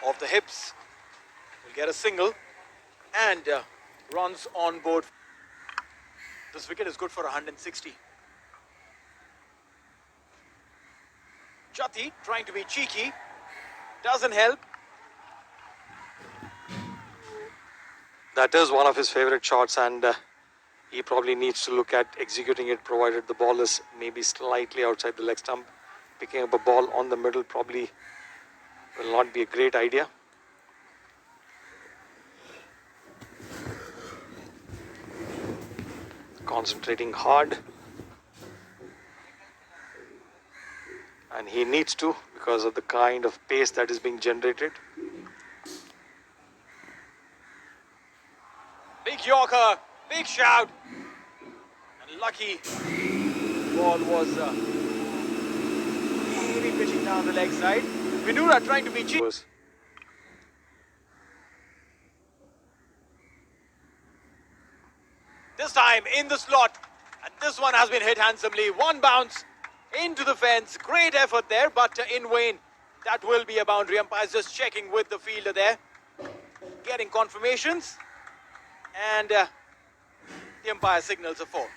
off the hips. Will get a single and runs on board. This wicket is good for 160. Jati trying to be cheeky. Doesn't help. That is one of his favorite shots, and he probably needs to look at executing it, provided the ball is maybe slightly outside the leg stump. Picking up a ball on the middle probably will not be a great idea. Concentrating hard. And he needs to, because of the kind of pace that is being generated. Big Yorker, big shout. And lucky ball was really pitching down the leg side. Vinura trying to be cheeky. This time in the slot. And this one has been hit handsomely. One bounce into the fence. Great effort there, but in vain. That will be a boundary. Umpires just checking with the fielder there. Getting confirmations. And the umpire signals a 4.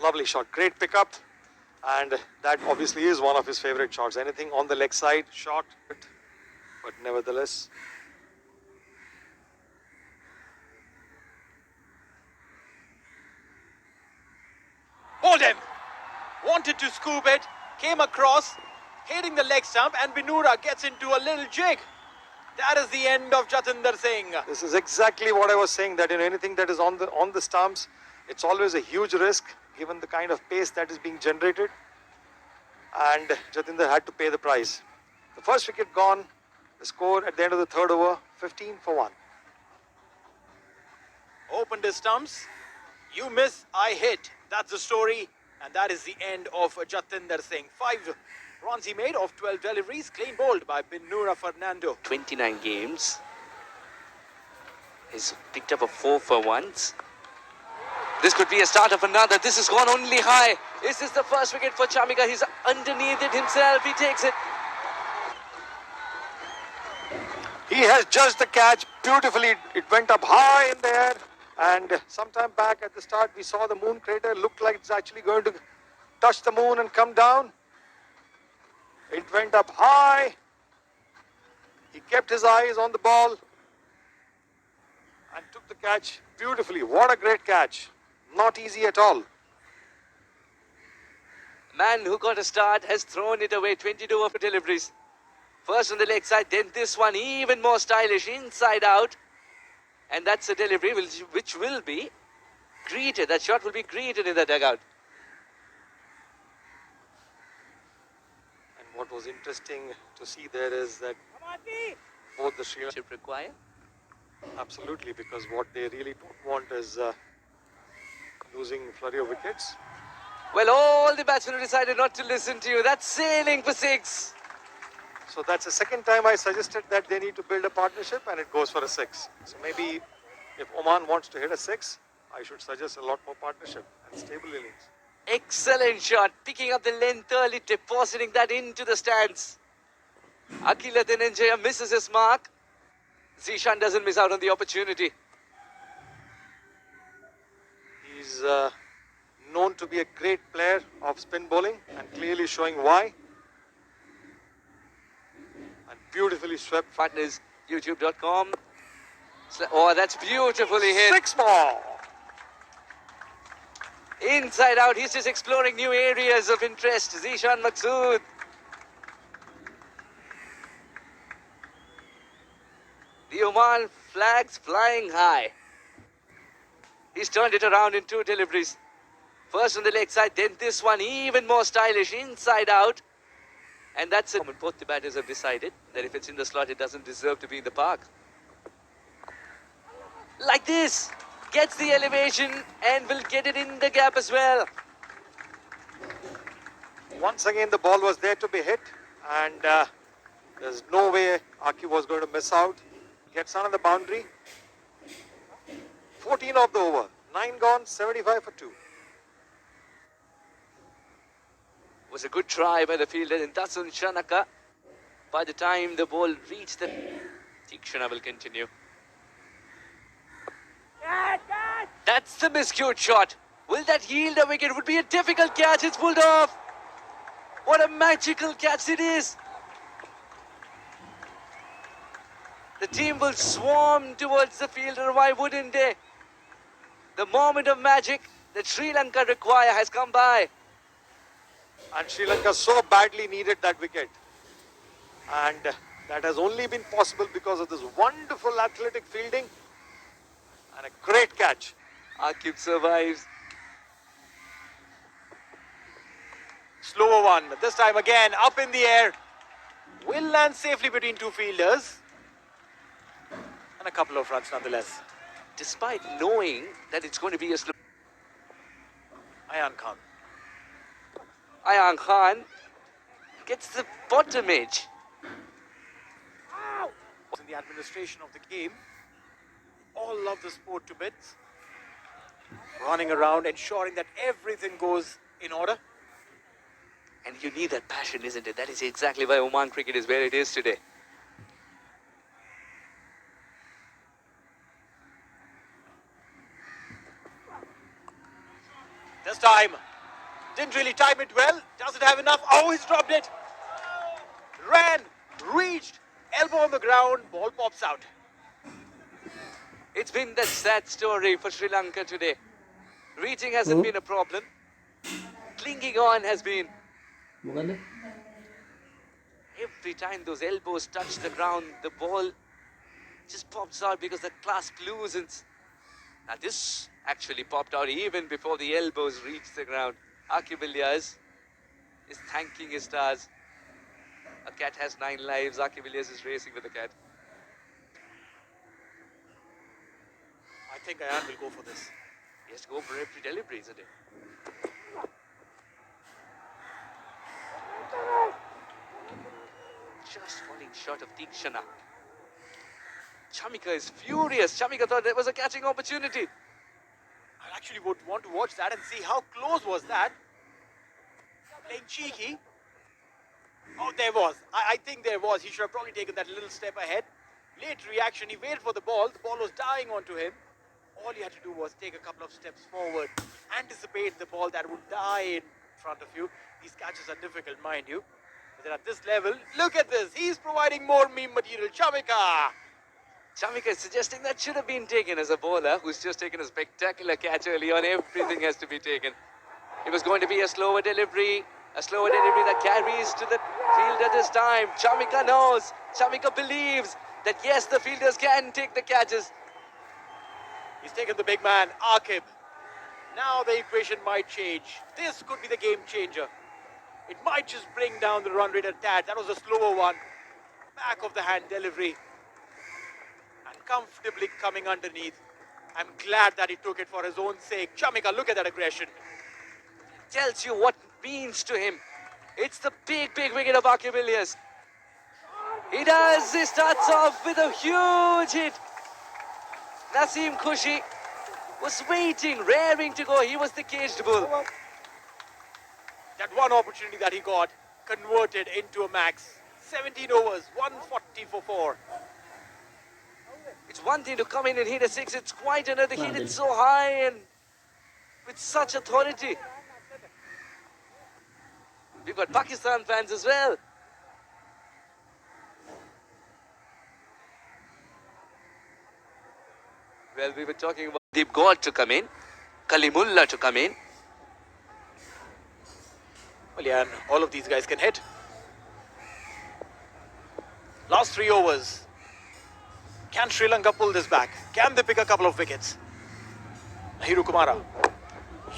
Lovely shot, great pickup, and that obviously is one of his favorite shots. Anything on the leg side, shot, but nevertheless. Hold him! Wanted to scoop it, came across, hitting the leg stump, and Binura gets into a little jig. That is the end of Jatinder Singh. This is exactly what I was saying, that in anything that is on the stumps, it's always a huge risk given the kind of pace that is being generated, and Jatinder had to pay the price. The first wicket gone, the score at the end of the third over, 15 for 1. Opened his stumps, you miss, I hit. That's the story, and that is the end of Jatinder Singh. 5 runs he made off 12 deliveries, clean bowled by Binura Fernando. 29 games. He's picked up a 4 for once. This could be a start of another. This has gone only high. Is this the first wicket for Chamika? He's underneath it himself. He takes it. He has judged the catch beautifully. It went up high in the air, and sometime back at the start we saw the moon crater look like it's actually going to touch the moon and come down. It went up high. He kept his eyes on the ball and took the catch beautifully. What a great catch. Not easy at all. Man who got a start has thrown it away. 22 of deliveries. First on the leg side, then this one even more stylish, inside out. And that's a delivery which will be greeted. That shot will be greeted in the dugout. And what was interesting to see there is that both the Sri Lanka require? Absolutely, because what they really don't want is losing flurry of wickets. Well, all the batsmen decided not to listen to you. That's sailing for 6. So that's the second time I suggested that they need to build a partnership, and it goes for a 6. So maybe if Oman wants to hit a 6, I should suggest a lot more partnership and stable innings. Excellent shot. Picking up the length early, depositing that into the stands. Akila Dhananjaya misses his mark. Zishan doesn't miss out on the opportunity. He's known to be a great player of spin bowling, and clearly showing why. And beautifully swept. Partners, youtube.com. Oh, that's beautifully hit. 6 more. Inside out, he's just exploring new areas of interest. Zishan Maqsood. The Oman flags flying high. He's turned it around in 2 deliveries. First on the leg side, then this one even more stylish, inside out. And that's it. Both the batters have decided that if it's in the slot, it doesn't deserve to be in the park. Like this. Gets the elevation and will get it in the gap as well. Once again, the ball was there to be hit, and there's no way Aki was going to miss out. Gets another boundary. 14 of the over. 9 gone, 75 for 2. Was a good try by the fielder in Dasun Shanaka. By the time the ball reached the Tikshana will continue. That's the miscued shot. Will that yield a wicket? It would be a difficult catch. It's pulled off. What a magical catch it is. The team will swarm towards the fielder. Why wouldn't they? The moment of magic that Sri Lanka require has come by. And Sri Lanka so badly needed that wicket. And that has only been possible because of this wonderful athletic fielding and a great catch. Akib survives. Slower one. This time again, up in the air. Will land safely between two fielders. And a couple of runs nonetheless. Despite knowing that it's going to be a slow... Ayan Khan. Ayan Khan gets the bottom edge. In the administration of the game. All love the sport to bits. Running around, ensuring that everything goes in order. And you need that passion, isn't it? That is exactly why Oman cricket is where it is today. This time, didn't really time it well. Doesn't have enough. Oh, he's dropped it. Ran, reached, elbow on the ground, ball pops out. It's been that sad story for Sri Lanka today. Reaching hasn't been a problem. Clinging on has been. Every time those elbows touch the ground, the ball just pops out because the clasp loosens. Now this actually popped out even before the elbows reached the ground. Akib Ilyas is thanking his stars. A cat has 9 lives. Akib Ilyas is racing with the cat. I think Ayan will go for this. He has to go for every delivery, isn't it? Just falling short of Tikshana. Chamika is furious. Chamika thought there was a catching opportunity. I actually would want to watch that and see how close was that. Playing cheeky. Oh, there was. I think there was. He should have probably taken that little step ahead. Late reaction. He waited for the ball. The ball was dying onto him. All he had to do was take a couple of steps forward. Anticipate the ball that would die in front of you. These catches are difficult, mind you. But then at this level, look at this. He's providing more meme material. Chamika. Chamika is suggesting that should have been taken as a bowler who's just taken a spectacular catch early on. Everything has to be taken. It was going to be a slower delivery that carries to the fielder this time. Chamika knows. Chamika believes that yes, the fielders can take the catches. He's taken the big man, Akib. Now the equation might change. This could be the game changer. It might just bring down the run rate a tad. That was a slower one. Back of the hand delivery. And comfortably coming underneath. I'm glad that he took it for his own sake. Chamika, look at that aggression. Tells you what it means to him. It's the big wicket of Akib Ilyas. He does. He starts off with a huge hit. Naseem Khushi was waiting, raring to go. He was the caged bull. That one opportunity that he got converted into a max. 17 overs, 140 for 4. It's one thing to come in and hit a 6. It's quite another hit. It's so high and with such authority. We've got Pakistan fans as well. Well, we were talking about Deep God to come in, Kalimullah to come in. Well, yeah, and all of these guys can hit. Last 3 overs. Can Sri Lanka pull this back? Can they pick a couple of wickets? Hiru Kumara.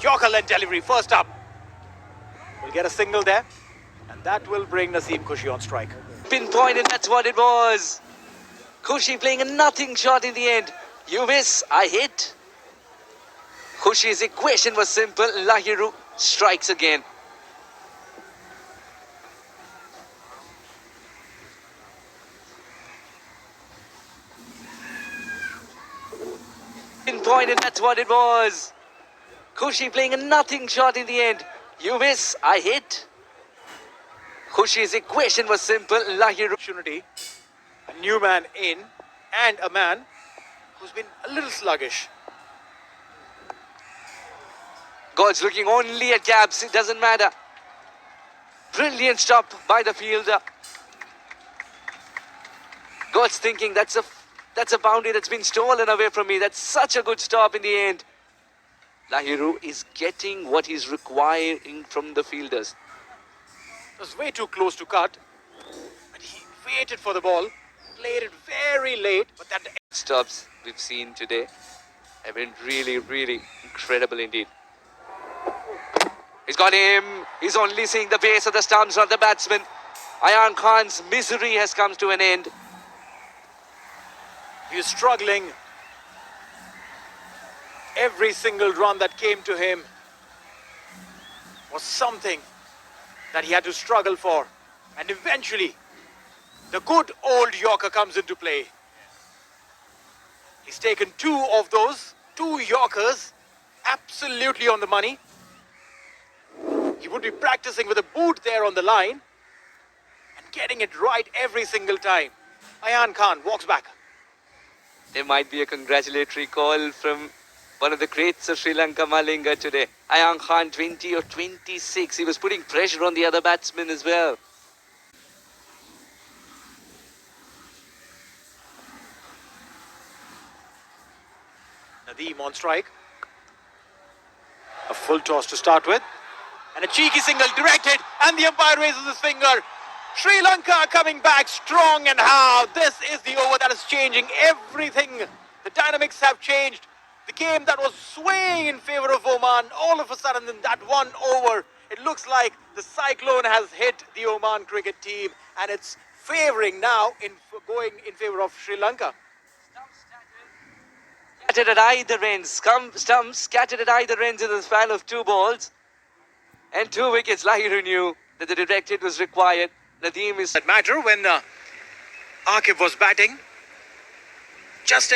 Yorker led delivery, first up. We'll get a single there. And that will bring Naseem Khushi on strike. Pinpoint, and that's what it was. Khushi playing a nothing shot in the end. You miss, I hit. Khushi's equation was simple. Lahiru strikes again. Pinpoint, and that's what it was. Khushi playing a nothing shot in the end. You miss, I hit. Khushi's equation was simple. Lahiru. Opportunity. A new man in. and a man who's been a little sluggish. God's looking only at gaps, it doesn't matter. Brilliant stop by the fielder. God's thinking that's a boundary that's been stolen away from me. That's such a good stop in the end. Lahiru is getting what he's requiring from the fielders. It was way too close to cut, but he waited for the ball, played it very late, but that Stops we've seen today have been really, really incredible indeed. He's got him. He's only seeing the base of the stumps, not the batsman. Ayan Khan's misery has come to an end. he was struggling. Every single run that came to him was something that he had to struggle for. And eventually, the good old Yorker comes into play. He's taken two of those, two Yorkers, absolutely on the money. He would be practicing with a boot there on the line and getting it right every single time. Ayan Khan walks back. There might be a congratulatory call from one of the greats of Sri Lanka, Malinga, today. Ayan Khan, 20 or 26. He was putting pressure on the other batsmen as well. Nadeem on strike. A full toss to start with. And a cheeky single directed, and the umpire raises his finger. Sri Lanka are coming back strong, and how this is the over that is changing everything. The dynamics have changed. The game that was swaying in favor of Oman, all of a sudden in that one over, it looks like the cyclone has hit the Oman cricket team, and it's favoring now in going in favor of Sri Lanka. Scattered at either ends. Stumps scattered at either ends in the span of 2 balls. And 2 wickets. Lahiru knew that the directed was required. Nadeem is... That matter when Akif was batting. Just